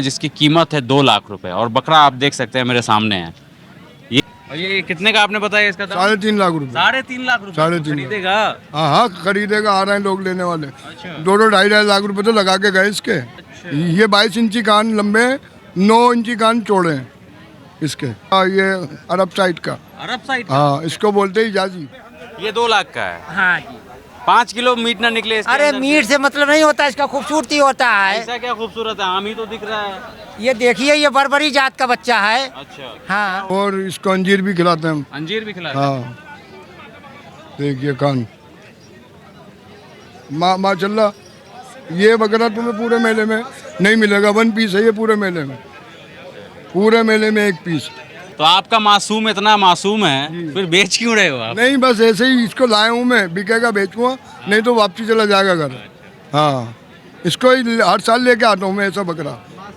जिसकी कीमत है 2 लाख रुपए और बकरा आप देख सकते हैं मेरे सामने है। ये कितने का आपने बताया इसका दाम? 3.5 लाख रुपए। 3.5 लाख रुपए 3.5 खरीदेगा? हाँ हाँ खरीदेगा, आ रहे हैं लोग लेने वाले। अच्छा। 2-2 2.5 लाख रुपए तो लगा के गए इसके। ये 22 इंची कान लंबे, 9 इंची कान चौड़े हैं इसके। ये अरब साइड का। अरब साइड? हाँ, इसको बोलते हैं इजाजी। ये 2 लाख का है। हाँ जी। 5 किलो मीट ना निकले इसके अरे अंदर मीट से मतलब नहीं होता, इसका खूबसूरती होता है। ऐसा क्या खूबसूरत है, आम ही तो दिख रहा है। ये देखिए, ये बर्बरी जात का बच्चा है। अच्छा। हाँ। और इसको अंजीर भी खिलाते हैं हम। अंजीर भी खिलाते हैं? हाँ, देखिए कान माशाल्लाह। ये बकरा तुम्हें पूरे मेले में नहीं मिलेगा, 1 पीस है ये पूरे मेले में। पूरे मेले में 1 पीस। तो आपका मासूम इतना मासूम है, फिर बेच क्यों रहे हो आप? नहीं, बस ऐसे ही इसको लाया हूँ मैं, बिकेगा बेचूंगा, नहीं तो वापसी चला जाएगा घर। हाँ, इसको ही हर साल लेके आता हूँ मैं ऐसा बकरा,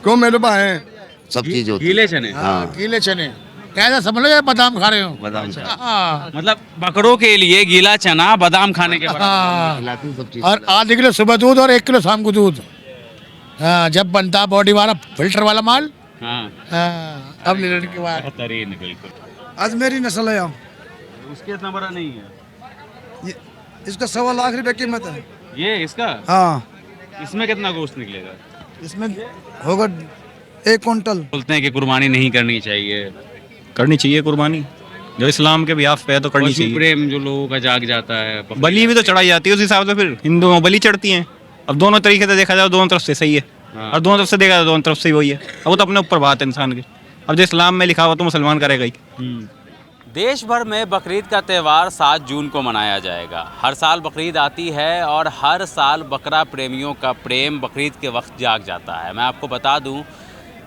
क्यों मेरे पास है सब चीज होती है। गीले चने? हाँ, गीले चने कैसा समझ लो, बादाम खा रहे हो। बादाम हाँ। मतलब बकरों के लिए गीला चना बादाम खाने के बराबर। हाँ। खिलाती हूँ सब चीज। और आधे किलो सुबह दूध और 1 किलो शाम को दूध। हाँ, जब बनता है बॉडी वाला फिल्टर वाला माल। हाँ, हाँ, अब लेने के बाद बेहतरीन, बिल्कुल। अजमेरी नस्ल है। उसके इतना बड़ा नहीं है। इसका 1.25 लाख रुपए कीमत है। ये इसका? हाँ, इसमें कितना गोश्त निकलेगा? इसमें होगा 1 कुंटल। बोलते हैं कि कुर्बानी नहीं करनी चाहिए, करनी चाहिए कुर्बानी, जो इस्लाम के बिहाफ पे है तो करनी पशु चाहिए। प्रेम जो लोगों का जाग जाता है। बलि भी तो चढ़ाई जाती है उस हिसाब से, फिर हिंदुओं में बलि चढ़ती हैं। अब दोनों तरीके से देखा जाए दोनों तरफ से सही है, हाँ। और दोनों तरफ से देखा जाए दोनों तरफ से ही वही है। अब वो तो अपने ऊपर बात है इंसान की। अब जो इस्लाम में लिखा हुआ तो मुसलमान करेगा ही। देश भर में बकरीद का त्यौहार 7 जून को मनाया जाएगा। हर साल बकरीद आती है और हर साल बकरा प्रेमियों का प्रेम बकरीद के वक्त जाग जाता है। मैं आपको बता दूं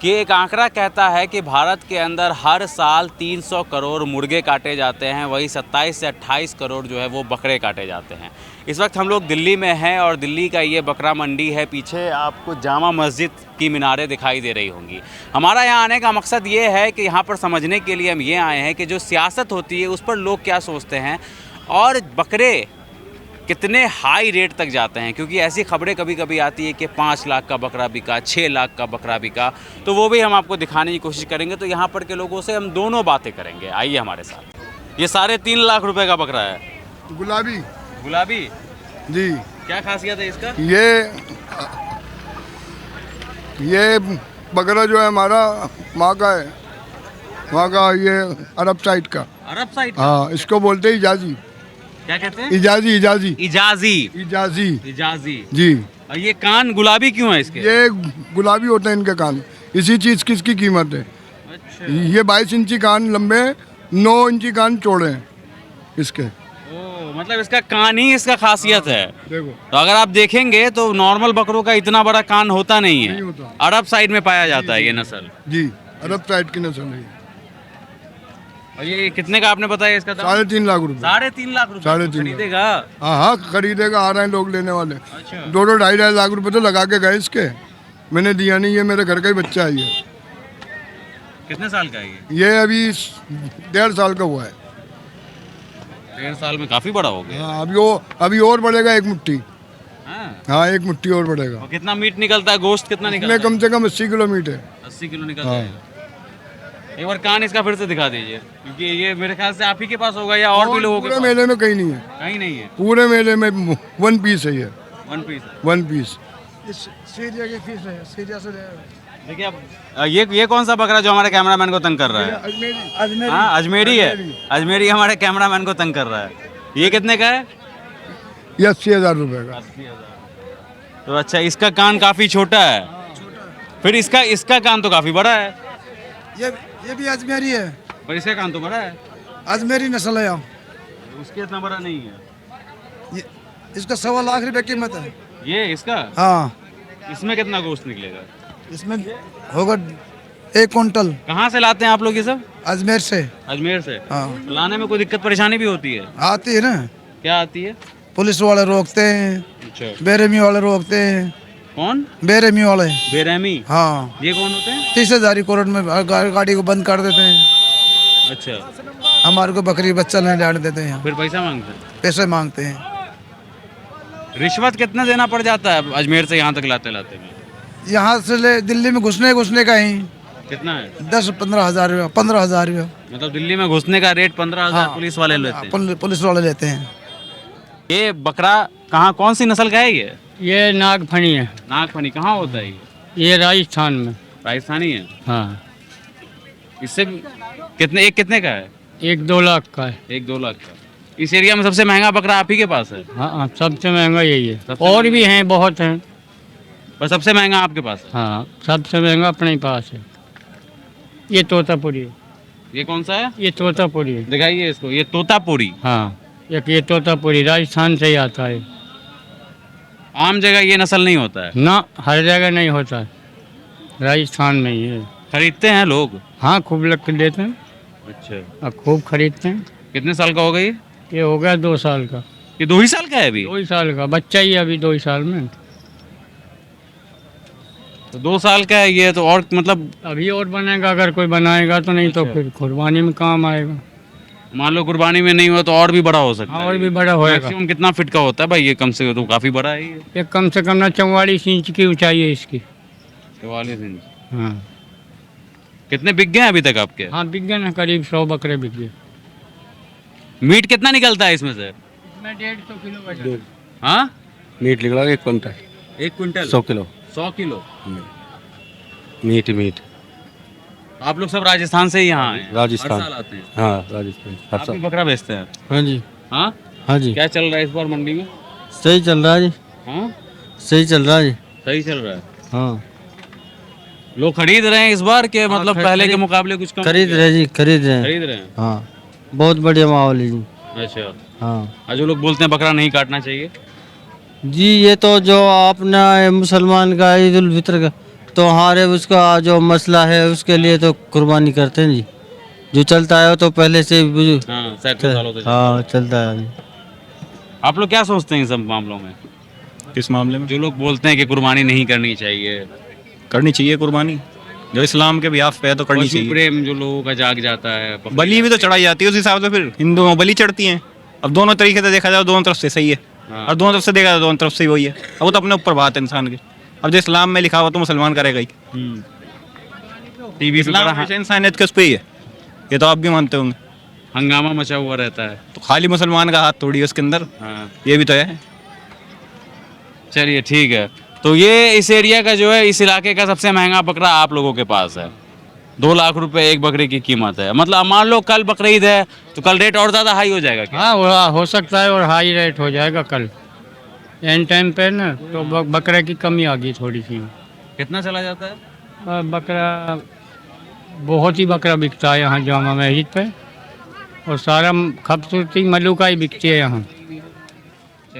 कि एक आंकड़ा कहता है कि भारत के अंदर हर साल 300 करोड़ मुर्गे काटे जाते हैं, वही 27 से 28 करोड़ जो है वो बकरे काटे जाते हैं। इस वक्त हम लोग दिल्ली में हैं और दिल्ली का ये बकरा मंडी है। पीछे आपको जामा मस्जिद की मीनारें दिखाई दे रही होंगी। हमारा यहाँ आने का मकसद ये है कि यहाँ पर समझने के लिए हम ये आए हैं कि जो सियासत होती है उस पर लोग क्या सोचते हैं और बकरे कितने हाई रेट तक जाते हैं, क्योंकि ऐसी खबरें कभी कभी आती है कि 5 लाख का बकरा बिका, 6 लाख का बकरा बिका, तो वो भी हम आपको दिखाने की कोशिश करेंगे। तो यहाँ पर के लोगों से हम दोनों बातें करेंगे, आइए हमारे साथ। ये 3.5 लाख रुपए का बकरा है, गुलाबी। गुलाबी जी, क्या खासियत है इसका? ये बकरा जो है हमारा वहाँ का है, वहाँ का ये अरब साइड का। अरब साइड? हाँ, इसको बोलते हैं इजाजी। क्या कहते हैं? इजाजी इजाजी इजाजी। इजाजी इजाजी। जी। और ये कान गुलाबी क्यों है इसके? ये गुलाबी होते हैं इनके कान, इसी चीज़ की इसकी कीमत है। अच्छा। ये 22 इंची कान लंबे, 9 इंची कान चौड़े हैं इसके। ओ, मतलब इसका कान ही इसका खासियत है। देखो, तो अगर आप देखेंगे तो नॉर्मल बकरों का इतना बड़ा कान होता नहीं नहीं है, होता। अरब साइड में पाया जाता है ये नस्ल। जी, अरब साइड की नस्ल है। और ये कितने का आपने बताया इसका दाम? 3.5 लाख रुपए। 3.5 लाख रुपए 3.5 खरीदेगा? हाँ हाँ खरीदेगा, आ रहे हैं लोग लेने वाले। अच्छा। 2-2 2.5 लाख रुपए तो लगा के गए इसके। मैंने दिया नहीं, ये मेरे घर का ही बच्चा है ये। कितने साल का है ये? ये अभी 1.5 साल का हुआ है। 1.5 साल में काफी बड़ा हो गया। हाँ, अभी और बढ़ेगा 1 मुट्ठी। हाँ। हाँ, 1 मुट्ठी और बढ़ेगा। और कितना मीट निकलता है, गोश्त कितना निकलता इसमें है? कम से कम 80 किलो मीट है। 80 किलो निकलता हाँ। है। एक बार कान इसका फिर से दिखा दीजिए, क्योंकि ये मेरे ख्याल से आप ही के पास होगा या और भी लोगों के पूरे पास? मेले में कहीं नहीं है। कहीं नहीं है। पूरे मेले में 1 पीस है ये। 1 पीस है। 1 पीस। सीरिया की फीस है, सीरिया से देखिए अब ये कौन सा बकरा जो हमारे कैमरामैन को तंग कर रहा है? अजमेरी। हाँ, अजमेरी है। अजमेरी हमारे कैमरामैन को तंग कर रहा है। ये कितने का है? ये 80,000 रुपए का। तो अच्छा, इसका कान काफी छोटा है, फिर इसका कान तो काफी बड़ा है, ये भी अजमेरी है। पर इसका कान तो बड़ा है। अजमेरी नस्ल है। उसके इतना बड़ा नहीं है। इसका 1.25 लाख रुपए कीमत है। ये इसका? हाँ, इसमें कितना गोश्त निकलेगा? इसमें होगा 1 कुंटल। कहाँ से लाते हैं आप लोग ये सब? अजमेर से। अजमेर से? हाँ। तो लाने में कोई दिक्कत परेशानी भी होती है? आती है ना, क्या आती है? पुलिस वाले रोकते हैं, अच्छा। बेरहमी वाले रोकते हैं। कौन? बेरहमी वाले। बेरहमी? हाँ, ये कौन होते हैं? 30,000 कोर्ट में गाड़ी को बंद कर देते हैं। अच्छा। हमारे को बकरी बच्चा नहीं डाल देते हैं, फिर पैसा मांगते हैं? पैसे मांगते हैं। रिश्वत कितना देना पड़ जाता है अजमेर से यहाँ तक लाते लाते में? यहाँ से ले दिल्ली में घुसने का ही कितना है? 10-15 हज़ार रुपया, 15 हज़ार रुपया। मतलब दिल्ली में घुसने का रेट 15,000 पुलिस वाले लेते हैं। पुलिस वाले लेते हैं। ये बकरा कहाँ, कौन सी नस्ल का है ये नागफनी है। नागफनी कहाँ होता है ये राजस्थान में। राजस्थानी है। हाँ, इससे कितने का है? 1-2 लाख का है। 1-2 लाख का। इस एरिया में सबसे महंगा बकरा आप ही के पास है? हाँ, सबसे महंगा यही है। सबसे और भी हैं, बहुत हैं। पर सबसे महंगा आपके पास है? हाँ, सबसे महंगा अपने ही पास है। ये तोतापुरी है। ये कौन सा है? ये तोतापुरी है। दिखाइए इसको। ये तोतापुरी। हाँ, एक ये तोतापुरी राजस्थान से ही आता है। आम जगह ये नस्ल नहीं होता है? ना, हर जगह नहीं होता है, राजस्थान में ही है। खरीदते हैं लोग? हाँ, खूब लग लेते हैं। अच्छा। खूब खरीदते हैं। कितने साल का हो गया ये हो गया 2 साल का। ये 2 ही साल का है अभी? 2 ही साल का बच्चा ही है अभी, 2 ही साल में। तो 2 साल का है ये तो, और मतलब अभी और बनेगा अगर कोई बनाएगा तो, नहीं तो फिर कुर्बानी में काम आएगा। मान लो कुर्बानी में नहीं हुआ तो और भी बड़ा हो सकता है। और भी बड़ा होएगा। मैक्सिमम कितना फीट का होता है भाई ये? कम से कम तो काफी बड़ा है ये। ये कम से कम ना 44 इंच की ऊंचाई है इसकी। 44 इंच। हाँ कितने बिक गए हैं अभी तक आपके? हाँ, बिक गए ना, करीब 100 बकरे बिक गए। मीट कितना निकलता है इसमें से? इसमें 150 किलो बचा। हाँ, मीट निकला 1 quintal, 1 quintal 100 kilo 100 kilo meet. आप लोग सब राजस्थान से ही यहाँ आए हैं? राजस्थान। हर साल आते हैं? हाँ, राजस्थान हर आप भी साल। बकरा बेचते हैं? हाँ जी, हाँ हाँ जी, क्या चल रहा है इस बार मंडी में? सही चल रहा है जी, हाँ, सही चल रहा है जी। सही चल रहा है। हाँ, लोग खरीद रहे हैं इस बार के, मतलब पहले के मुकाबले कुछ कम खरीद रहे जी, खरीद रहे हैं। खरीद रहे हैं? हाँ, बहुत बढ़िया माहौल है जी। अच्छा। हाँ जो लोग बोलते हैं बकरा नहीं काटना चाहिए? जी, ये तो जो अपना मुसलमान का ईद उल फितर का त्योहार है, उसका जो मसला है उसके लिए तो कुर्बानी करते हैं जी। जो चलता है वो तो पहले से हाँ, सैकड़ों सालों से हाँ चलता है जी। आप लोग क्या सोचते हैं इन सब मामलों में? किस मामले में? जो लोग बोलते हैं कि कुर्बानी नहीं करनी चाहिए, करनी चाहिए कुर्बानी, जो इस्लाम के बिहाफ पे है तो करनी पशु चाहिए। प्रेम जो लोगों का जाग जाता है, बलि भी तो चढ़ाई जाती है उस हिसाब से, फिर हिंदुओं में बलि चढ़ती हैं। अब दोनों तरीके से देखा जाए दोनों तरफ से सही है, हाँ। और दोनों तरफ से देखा जाए दोनों तरफ से ही वही है। अब वो तो अपने ऊपर बात है इंसान की। अब जो इस्लाम में लिखा हुआ तो मुसलमान करेगा ही। टीवी पे इस्लाम बड़ा हमेशा इंसानियत के उस पे ही है, ये तो आप भी मानते होंगे। हंगामा मचा हुआ रहता है। तो खाली मुसलमान का हाथ थोड़ी है उसके अंदर, हाँ, ये भी तो है। चलिए ठीक है। तो ये इस एरिया का जो है, इस इलाके का सबसे महंगा बकरा आप लोगों के पास है। 2 लाख रुपए एक बकरे की कीमत है। मतलब मान लो कल बकरीद है तो कल रेट और ज़्यादा हाई हो जाएगा क्या? हाँ, हो सकता है और हाई रेट हो जाएगा कल एंड टाइम पे ना, तो बकरे की कमी आ गई थोड़ी सी। कितना चला जाता है? बकरा बहुत ही बकरा बिकता है यहाँ जामा मस्जिद पे, और सारा खूबसूरती मलुका ही बिकती है यहाँ।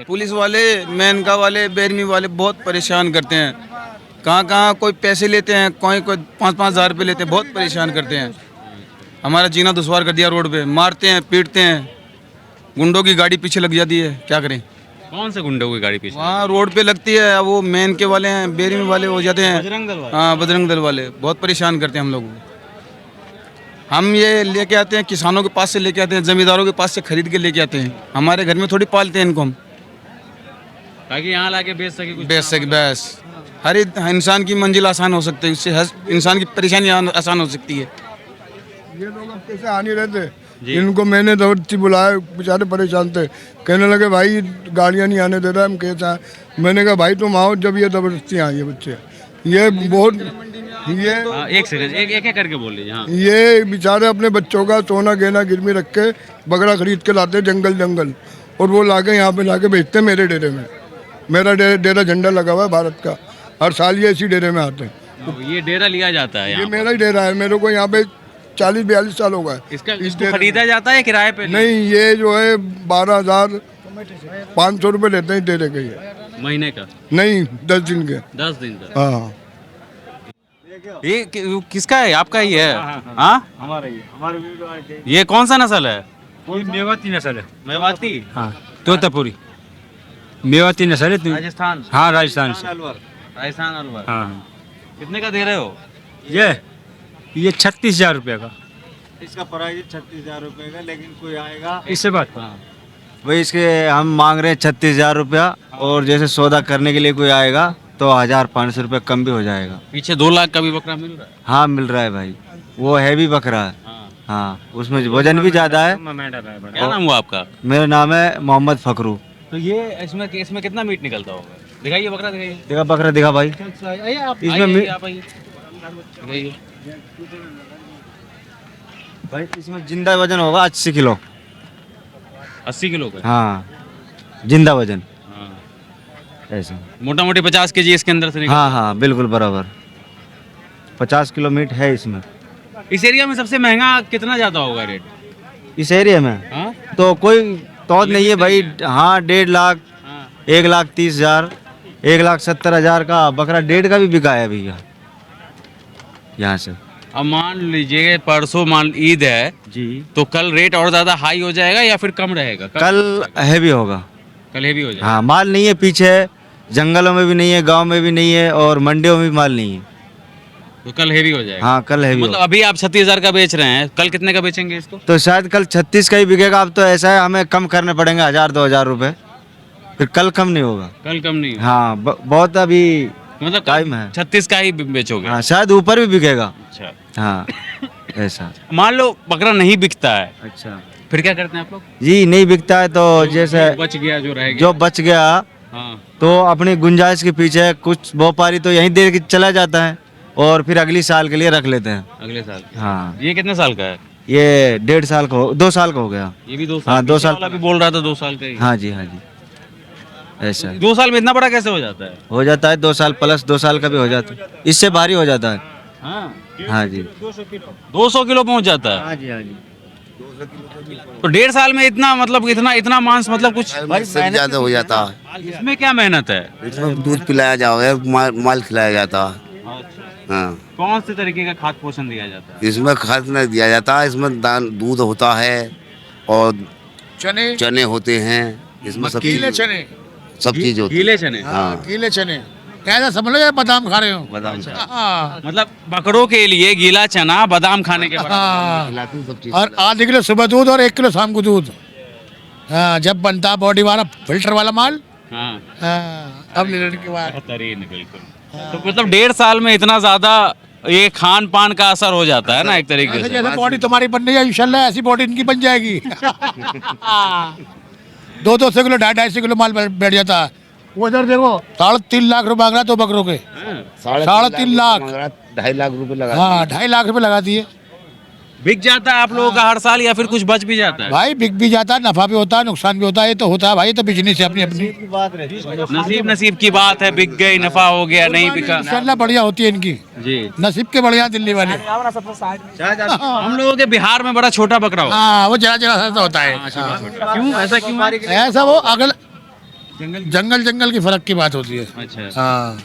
पुलिस वाले, मेनका वाले, बेरमी वाले बहुत परेशान करते हैं। कहाँ कोई पैसे लेते हैं, कोई 5-5 हज़ार रुपये लेते हैं, बहुत परेशान करते हैं। हमारा जीना दुश्वार कर दिया। रोड पे मारते हैं, पीटते हैं, गुंडों की गाड़ी पीछे लग जाती है, क्या करें। कौन से गुंडों की गाड़ी पीछे? वहाँ रोड पे लगती है, वो मेन के वाले हैं, बेरमी वाले हो जाते हैं। बजरंग दल वाले? हाँ, बजरंग दल वाले बहुत परेशान करते हैं हम लोगों को। हम ये लेके आते हैं, किसानों के पास से लेके आते हैं, जमींदारों के पास से खरीद के लेके आते हैं। हमारे घर में थोड़ी पालते हैं इनको हम, ताकि यहाँ लाके बेच सके कुछ। बेच सके बस। हर इंसान की मंजिल आसान हो सकती है, उससे हर इंसान की परेशानी आसान हो सकती है। ये लोग अब कैसे आ नहीं रहे थे, इनको मैंने जबरदस्ती बुलाया, बेचारे परेशान थे। कहने लगे भाई गाड़ियाँ नहीं आने दे रहा, हम कैसा है। मैंने कहा भाई तुम आओ, जब ये जबरदस्ती आए ये बच्चे, ये बहुत ये हाँ, एक सेकंड, एक करके बोल लीजिए। हाँ, ये बेचारे अपने बच्चों का सोना गहना गिरवी रख के बकरा खरीद के लाते जंगल, और वो लाके यहाँ पे लाके बेचते मेरे डेरे में। मेरा डेरा झंडा लगा हुआ है भारत का, हर साल ये इसी डेरे में आते हैं। तो ये डेरा लिया जाता है ये यहाँ? मेरा ही डेरा है, मेरे को यहाँ पे 40-42 साल हो गए। इसको खरीदा जाता है खरीदा पे? नहीं, ये जो है 12,500 रुपये लेते हैं डेरे के। ये महीने का? नहीं, 10 दिन के। 10 दिन का? हाँ, ये किसका है? आपका ही है? हाँ, हमारे ये कौन सा नस्ल है? मेवाती नस्ल है। मेवाती? हाँ, तोतापुरी मेवाती नस्ल है। राजस्थान? हाँ, राजस्थान से। राजस्थान अलवर। हाँ, कितने का दे रहे हो? ये 36,000 रुपये का। इसका प्राइस 36,000 रुपये का, लेकिन कोई आएगा इससे बात वही इसके हम मांग रहे हैं 36,000 रुपया, और जैसे सौदा करने के लिए कोई आएगा तो 1500 रुपये कम भी हो जाएगा। पीछे 2 लाख का भी बकरा मिल रहा है। हाँ मिल रहा है भाई, वो हैवी बकरा है। हाँ। हाँ उसमें वजन भी ज़्यादा है। क्या नाम हुआ आपका? मेरा नाम है मोहम्मद फकरू। तो ये इसमें कितना मीट निकलता होगा? दिखाइए बकरा, दिखाइए। देखा बकरा, दिखा भाई। इसमें आप आइए। दिखाइए। भाई इसमें जिंदा वजन होगा 80 किलो। 80 किलो का? हाँ जिंदा वजन हाँ। ऐसा। मोटा मोटी 50 केजी इसके अंदर से निकल। हाँ हाँ बिल्कुल बराबर, 50 किलो मीट है इसमें। इस एरिया में सबसे महंगा कितना ज़्यादा होगा रेट? इस एरिया में हाँ? तो कोई तौद नहीं है भाई। हाँ 1.5 लाख, हाँ। 1,30,000, 1,70,000 का बकरा 1.5 का भी बिका है भैया यहाँ से। अब मान लीजिए परसों मान ईद है जी, तो कल रेट और ज़्यादा हाई हो जाएगा या फिर कम रहेगा? कल हैवी होगा। कल हेवी हो जाएगा। हाँ माल नहीं है पीछे, जंगलों में भी नहीं है, गांव में भी नहीं है, और मंडियों में भी माल नहीं है। तो कल हेवी हो जाएगा। हाँ कल हैवी मतलब होगा। अभी आप 36,000 का बेच रहे हैं, कल कितने का बेचेंगे इसको? तो शायद कल 36 का ही बिकेगा। अब तो ऐसा है हमें कम करने पड़ेंगे 1,000-2,000 रुपए, फिर कल कम नहीं होगा। कल कम नहीं होगा। हाँ बहुत अभी मतलब टाइम है। 36 का ही बेचोगे? हाँ शायद ऊपर भी बिकेगा। अच्छा। हाँ ऐसा। मान लो बकरा नहीं बिकता है, अच्छा फिर क्या करते हैं आप लोग? जी, नहीं बिकता है तो जैसे बच गया जो रह गया। जो बच गया हाँ। तो अपनी गुंजाइश के पीछे कुछ व्यापारी तो यहीं दे के चला जाता है और फिर अगली साल के लिए रख लेते हैं। अगले साल? हाँ ये कितने साल का है? ये 1.5 साल का 2 साल का हो गया। ये भी 2 साल? हाँ 2 साल वाला भी बोल रहा था 2 साल का ही। हाँ जी, हाँ जी ऐसा है। 2 साल में इतना बड़ा कैसे हो जाता है? हो जाता है 2 साल प्लस 2 साल का भी हो जाता है, इससे भारी हो जाता है। हाँ। हाँ जी 200 किलो पहुंच जाता है? हाँ जी हाँ जी। तो 1.5 साल में इतना मतलब इतना मांस मतलब कुछ ज्यादा हो जाता है। इसमें क्या मेहनत है? इसमें दूध पिलाया जाओगे, माल खिलाया जाता है। हाँ कौन से तरीके का खाद पोषण दिया जाता है? इसमें खाद नहीं दिया जाता, इसमें दाल दूध होता है और चने होते हैं इसमें, सब गीले चने, सब चीज होती है। गीले चने? हाँ गीले चने कैसा समझ लो, बादाम खा रहे हो। बादाम हाँ मतलब बकरों के लिए गीला चना बादाम खाने के बाद। हाँ। खिलाती सब चीज। और आधे किलो सुबह दूध और 1 किलो शाम को दूध। हाँ जब बनता है बॉडी वाला फिल्टर वाला माल। हाँ। हाँ अब ले लेने के बाद बेहतरीन, बिल्कुल। तो मतलब 1.5 साल में इतना ज्यादा ये खान पान का असर हो जाता है ना एक तरीके से। जैसे बॉडी तुम्हारी बन रही है इंशाल्लाह ऐसी बॉडी इनकी बन जाएगी। 200 किलो 250 किलो माल बैठ जाता है। वो इधर देखो 3.5 लाख रुपए मांग रहा है 2 बकरों के। 3.5 लाख। 2.5 लाख रुपए लगा। हाँ 2.5 लाख रुपए लगा दिए। बिक जाता है आप लोगों का हर साल या फिर कुछ बच भी जाता है? भाई बिक भी जाता है, नफा भी होता है, नुकसान भी होता है, ये तो होता है भाई, ये तो बिजनेस है अपनी अपनी। नसीब की बात है, बिक गई, नफा हो गया, नहीं बिका। इंशाल्लाह बढ़िया होती है इनकी, जी। नसीब के बढ़िया दिल्ली वाले। हम लोगों के बिहार में बड़ा छोटा बकरा हो। हाँ वो जरा जरा सा होता है। क्यों ऐसा क्यों? ऐसा वो अगल जंगल की फर्क की बात होती है। अच्छा। हाँ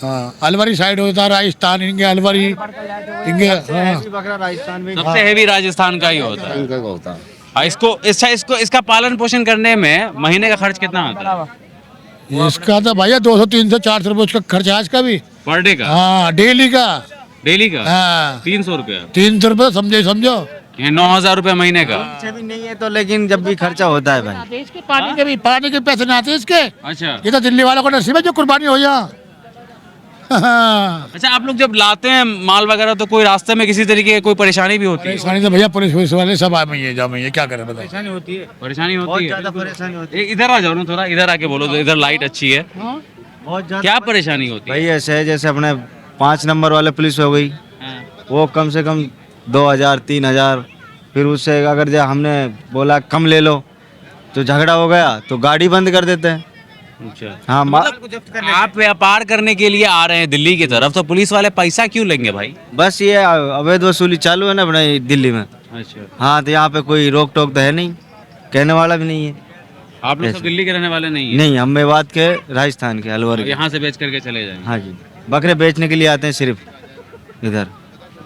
हाँ अलवरी साइड होता है, राजस्थान इनके अलवरी इनके। हाँ। सबसे हेवी राजस्थान का ही होता है। इनका होता है। हाँ, इसका पालन पोषण करने में महीने का खर्च कितना आता है? इसका तो भैया 200 300 400 रुपये उसका खर्चा है इसका भी। पर डे का? हाँ डेली का। डेली का? हाँ 300 रुपया? 300 रुपये समझो। ये 9,000 रुपया महीने का? भी नहीं है तो, लेकिन जब भी खर्चा होता है भाई। इसके पानी के पैसे नहीं आते इसके। अच्छा। ये तो दिल्ली वालों को नसीब है जो कुर्बानी हो जा। अच्छा, आप लोग जब लाते हैं माल वगैरह तो कोई रास्ते में किसी तरीके की कोई परेशानी भी होती है? परेशानी तो भैया पुलिस वाले सब आए हैं, जाओ मैं क्या करें बताओ। परेशानी होती है? परेशानी होती है। इधर आ जाओ ना, थोड़ा इधर आके बोलो तो, इधर लाइट अच्छी है। क्या परेशानी होती है? भाई ऐसे है जैसे अपने 5 नंबर वाले पुलिस हो गई, हाँ। वो कम से कम 2,000 3,000, फिर उससे अगर जो हमने बोला कम ले लो तो झगड़ा हो गया तो गाड़ी बंद कर देते हैं। अच्छा। हाँ आप व्यापार करने के लिए आ रहे हैं दिल्ली की तरफ, तो पुलिस वाले पैसा क्यों लेंगे भाई? बस ये अवैध वसूली चालू है ना अपने दिल्ली में। अच्छा। हाँ तो यहाँ पे कोई रोक टोक तो है नहीं, कहने वाला भी नहीं है। आप लोग सब दिल्ली के रहने वाले नहीं हैं? नहीं, हम मेवात के, राजस्थान के, अलवर के। यहाँ से बेच करके चले जाएंगे? हाँ जी, बकरे बेचने के लिए आते हैं सिर्फ इधर।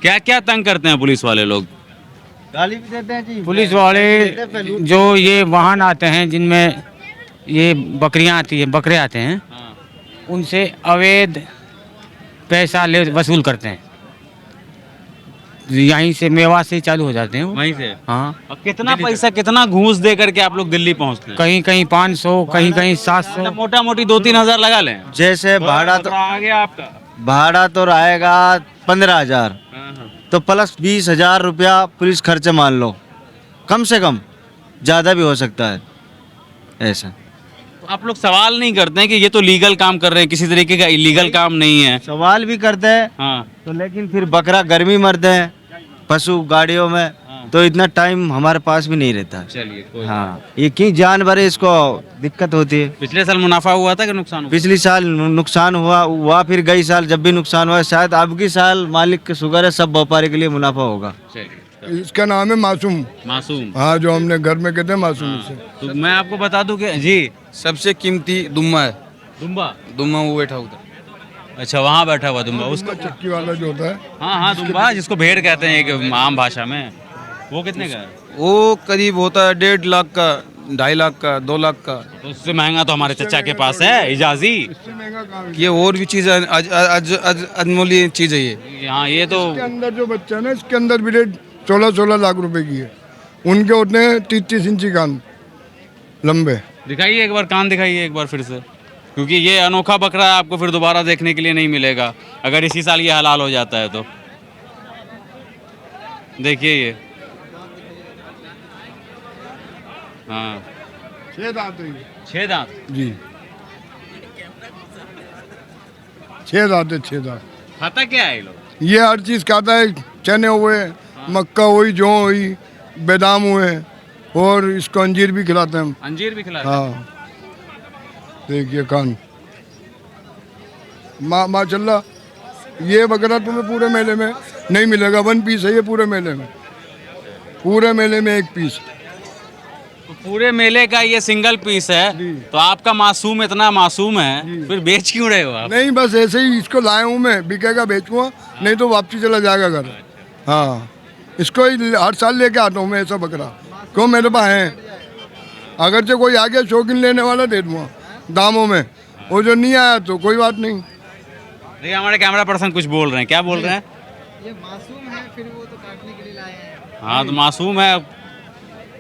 क्या क्या तंग करते हैं पुलिस वाले लोग? गाली भी देते हैं जी पुलिस वाले जो ये वाहन आते हैं जिनमें ये बकरियां आती है, बकरे आते हैं, उनसे अवैध पैसा ले वसूल करते हैं। यहीं से मेवा से चालू हो जाते हैं वो। वहीं से। हाँ, और कितना पैसा, कितना घूस दे करके आप लोग दिल्ली पहुंचते हैं? कहीं कहीं 500, कहीं कहीं 700। मोटा मोटी 2-3 हज़ार लगा लें। जैसे भाड़ा तो आ गया आपका। भाड़ा तो रहेगा 15,000, तो प्लस 20,000 रुपया पुलिस खर्चे मान लो, कम से कम, ज़्यादा भी हो सकता है ऐसा। तो आप लोग सवाल नहीं करते हैं कि ये तो लीगल काम कर रहे हैं, किसी तरीके का इलीगल काम नहीं है? सवाल भी करते हैं हाँ। तो, लेकिन फिर बकरा गर्मी मरते हैं पशु गाड़ियों में, तो इतना टाइम हमारे पास भी नहीं रहता। चलिए कोई हाँ, ये की जानवर है, इसको दिक्कत होती है। पिछले साल मुनाफा हुआ था कि नुकसान हुआ? पिछली साल नुकसान हुआ, फिर गई साल जब भी नुकसान हुआ, शायद अब की साल मालिक के शुगर है, सब व्यापारी के लिए मुनाफा होगा। चलिए। इसका नाम है मासूम। मासूम। हाँ, जो हमने घर में कहते हैं मासूम से। तो मैं आपको बता दूं कि जी सबसे कीमती दुम्बा है। दुम्बा? दुम्बा वो बैठा उधर। अच्छा, वहाँ बैठा हुआ दुम्बा, उसको चक्की वाला जो होता है। हाँ हाँ, दुम्बा जिसको भेड़ कहते हैं एक आम भाषा में, वो कितने का है? वो करीब होता है 1.5 लाख का, 2.5 लाख का, 2 लाख का। तो उससे महंगा तो हमारे चचा के पास है, इजाजी। ये और भी चीज़ अनमोली चीज़ है ये। हाँ, ये तो इसके अंदर जो बच्चा है ना, इसके अंदर भी रेट 16-16 लाख रुपए की है। उनके होते हैं 30-30 इंची कान लंबे। दिखाइए एक बार, कान दिखाइए एक बार फिर से, क्योंकि ये अनोखा बकरा आपको फिर दोबारा देखने के लिए नहीं मिलेगा अगर इसी साल ये हलाल हो जाता है तो। देखिए ये, हाँ, 6 दांत है ये। 6 दांत जी, 6 दांत है, 6 दांत। खाता क्या है ये लोग? ये हर चीज़ खाता है, चने हुए, मक्का हुई, जौ हुई, बादाम हुए, और इसको अंजीर भी खिलाते हैं हम। अंजीर भी खिलाते हैं? हाँ, देखिए कान। माशाल्लाह, ये बकरा तुम्हें पूरे मेले में नहीं मिलेगा, 1 पीस है ये पूरे मेले में। पूरे मेले में 1 पीस। तो पूरे मेले का ये सिंगल पीस है, तो आपका मासूम इतना मासूम है, फिर बेच क्यों रहे हो आप? नहीं, बस ऐसे ही इसको लाया हूँ मैं, बिकेगा बेचूंगा, नहीं तो वापसी चला जाएगा घर। हाँ, इसको ही हर साल लेके आता हूँ मैं ऐसा बकरा, क्यों मेरे पास है। अगर जो कोई आ गया शौकीन लेने वाला दे दूँगा दामों में, वो जो नहीं आया तो कोई बात नहीं। देखिए हमारे कैमरा पर्सन कुछ बोल रहे हैं, क्या बोल रहे हैं? ये मासूम है, फिर वो तो काटने के लिए लाए हैं। हाँ, तो मासूम है।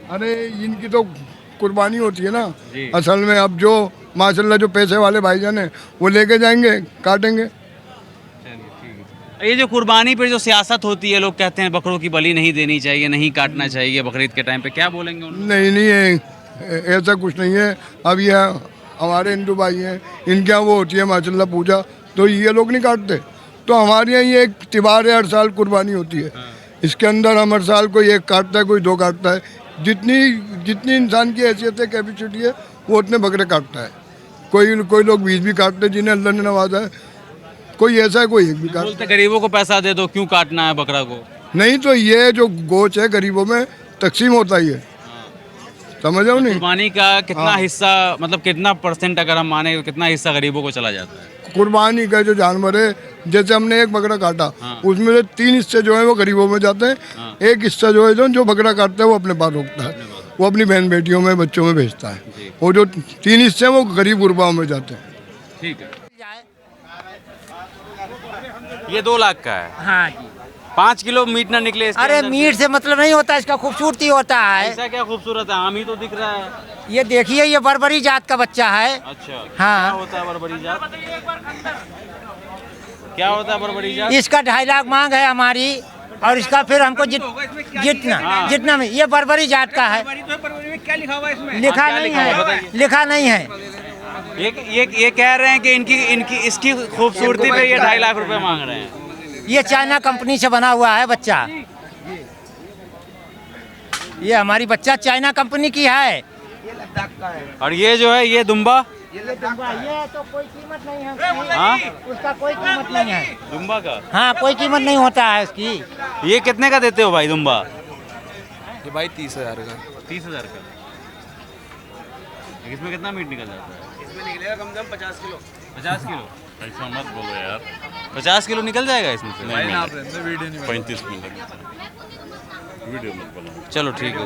अरे इनकी तो कुर्बानी होती है ना असल में। अब जो माशाल्लाह जो पैसे वाले भाईजान हैं वो लेके जाएंगे, काटेंगे। ये जो कुर्बानी पर जो सियासत होती है, लोग कहते हैं बकरों की बलि नहीं देनी चाहिए, नहीं काटना चाहिए बकरीद के टाइम पे, क्या बोलेंगे उनको? नहीं है, ऐसा कुछ नहीं है। अब ये हमारे हिंदू भाई हैं, इनके यहाँ वो होती है माशाल्लाह पूजा, तो ये लोग नहीं काटते। तो हमारे यहाँ ये एक त्योहार है, हर साल कुर्बानी होती है। इसके अंदर हम हर साल कोई 1 काटता है, कोई 2 काटता है। जितनी इंसान की हैसियत है, कैपेसिटी है, वो उतने बकरे काटता है। कोई लोग 20 भी काटते हैं जिन्हें अल्लाह ने नवाजा है, कोई ऐसा है कोई 1 भी काटता है। बोलते गरीबों को पैसा दे दो, क्यों काटना है बकरा को? नहीं, तो ये जो गोच है गरीबों में तकसीम होता ही है, समझ रहे हो नहीं? कुर्बानी का कितना हिस्सा, मतलब कितना % अगर हम माने, कितना हिस्सा गरीबों को चला जाता है? कुर्बानी का जो जानवर है, जैसे हमने 1 बकरा काटा, उसमें से 3 हिस्से जो है वो गरीबों में जाते हैं। 1 हिस्सा जो है जो बकरा काटता है वो अपने पास रोकता है, वो अपनी बहन बेटियों में, बच्चों में भेजता है। और जो 3 हिस्से हैं वो गरीब गुरबाओं में जाते हैं। ठीक है, ये 2 लाख का है। हाँ जी। 5 किलो मीट ना निकले इसके अरे अंदर मीट से मतलब नहीं होता, इसका खूबसूरती होता है। ऐसा क्या खूबसूरत है, आम ही तो दिख रहा है। ये देखिए, ये बर्बरी जात का बच्चा है। अच्छा, हाँ। क्या होता है बर्बरी जात? क्या होता है बर्बरी जात? इसका 2.5 लाख मांग है हमारी, और इसका फिर हमको जितना में ये बर्बरी जात का है। क्या लिखा हुआ इसमें? लिखा नहीं है, लिखा नहीं है। ये कह रहे हैं कि इनकी इसकी खूबसूरती पे ये 2.5 लाख रुपए मांग रहे हैं। ये चाइना कंपनी से बना हुआ है बच्चा। ये हमारी बच्चा चाइना कंपनी की है। और ये जो है ये दुम्बा, ये तो कोई कीमत नहीं है उसकी। हाँ? उसका कोई कीमत नहीं है दुम्बा का। हाँ, कोई कीमत नहीं होता है उसकी। ये कितने का देते हो भाई दुम्बा? ये भाई 30,000 का। 30,000 का। इसमें कितना मीट निकल जाता है? इसमें निकलेगा कम से कम 50 किलो। 50 किलो? ऐसा मत बोलो यार, 50 किलो निकल जाएगा इसमें से? नहीं, 35 मिनट। चलो ठीक है।